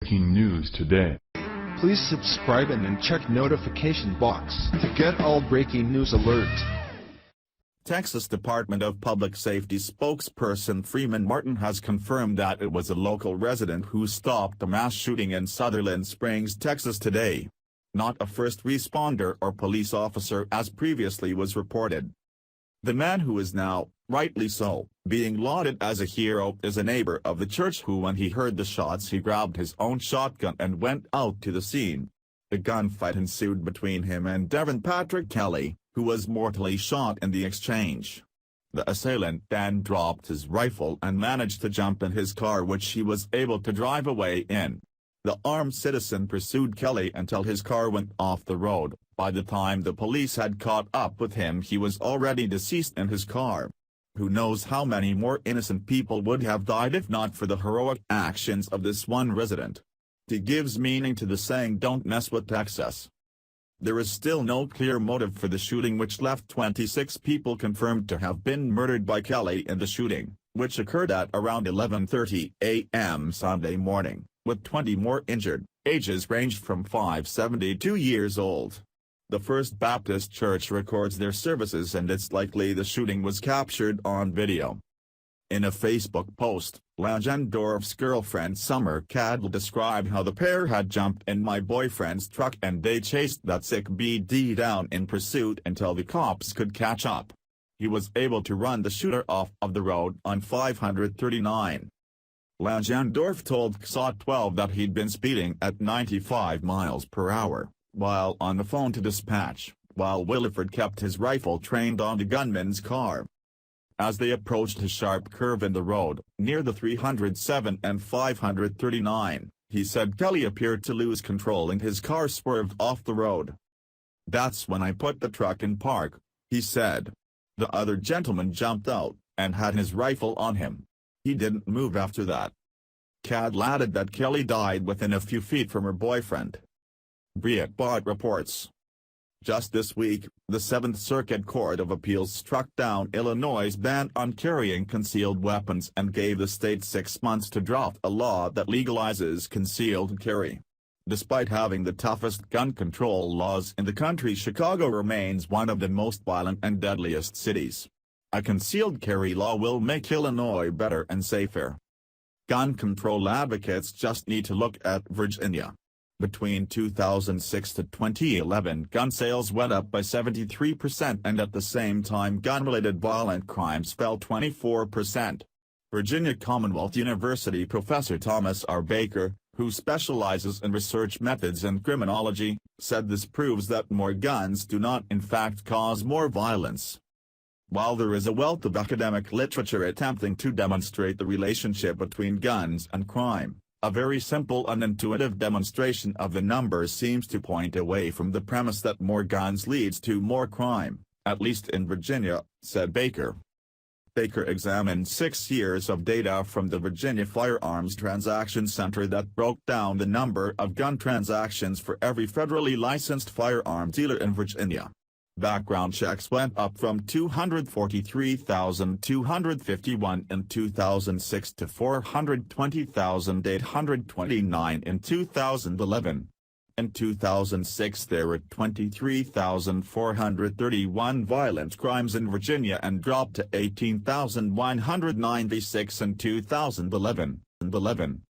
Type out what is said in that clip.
Breaking news today. Please subscribe and then check notification box to get all breaking news alerts. Texas Department of Public Safety spokesperson Freeman Martin has confirmed that it was a local resident who stopped the mass shooting in Sutherland Springs, Texas today. Not a first responder or police officer as previously was reported. The man, who is now, rightly so, being lauded as a hero, is a neighbor of the church who, when he heard the shots, he grabbed his own shotgun and went out to the scene. A gunfight ensued between him and Devin Patrick Kelley, who was mortally shot in the exchange. The assailant then dropped his rifle and managed to jump in his car, which he was able to drive away in. The armed citizen pursued Kelley until his car went off the road. By the time the police had caught up with him, he was already deceased in his car. Who knows how many more innocent people would have died if not for the heroic actions of this one resident. He gives meaning to the saying, "Don't mess with Texas." There is still no clear motive for the shooting, which left 26 people confirmed to have been murdered by Kelley in the shooting, which occurred at around 11:30 a.m. Sunday morning, with 20 more injured. Ages ranged from 5 to 72 years old. The First Baptist Church records their services, and it's likely the shooting was captured on video. In a Facebook post, Langendorf's girlfriend Summer Cadle described how the pair had jumped in my boyfriend's truck and they chased that sick BD down in pursuit until the cops could catch up. He was able to run the shooter off of the road on 539. Langendorf told XOT 12 that he'd been speeding at 95 miles per hour, while on the phone to dispatch, while Williford kept his rifle trained on the gunman's car. As they approached a sharp curve in the road, near the 307 and 539, he said Kelley appeared to lose control and his car swerved off the road. "That's when I put the truck in park," he said. The other gentleman jumped out, and had his rifle on him. He didn't move after that. Cadle added that Kelley died within a few feet from her boyfriend. Breitbart reports. Just this week, the 7th Circuit Court of Appeals struck down Illinois' ban on carrying concealed weapons and gave the state 6 months to draft a law that legalizes concealed carry. Despite having the toughest gun control laws in the country, Chicago remains one of the most violent and deadliest cities. A concealed carry law will make Illinois better and safer. Gun control advocates just need to look at Virginia. Between 2006 to 2011, gun sales went up by 73%, and at the same time gun-related violent crimes fell 24%. Virginia Commonwealth University professor Thomas R. Baker, who specializes in research methods and criminology, said this proves that more guns do not in fact cause more violence. While there is a wealth of academic literature attempting to demonstrate the relationship between guns and crime, a very simple and intuitive demonstration of the numbers seems to point away from the premise that more guns leads to more crime, at least in Virginia, said Baker. Baker examined 6 years of data from the Virginia Firearms Transaction Center that broke down the number of gun transactions for every federally licensed firearm dealer in Virginia. Background checks went up from 243,251 in 2006 to 420,829 in 2011. In 2006 there were 23,431 violent crimes in Virginia and dropped to 18,196 in 2011.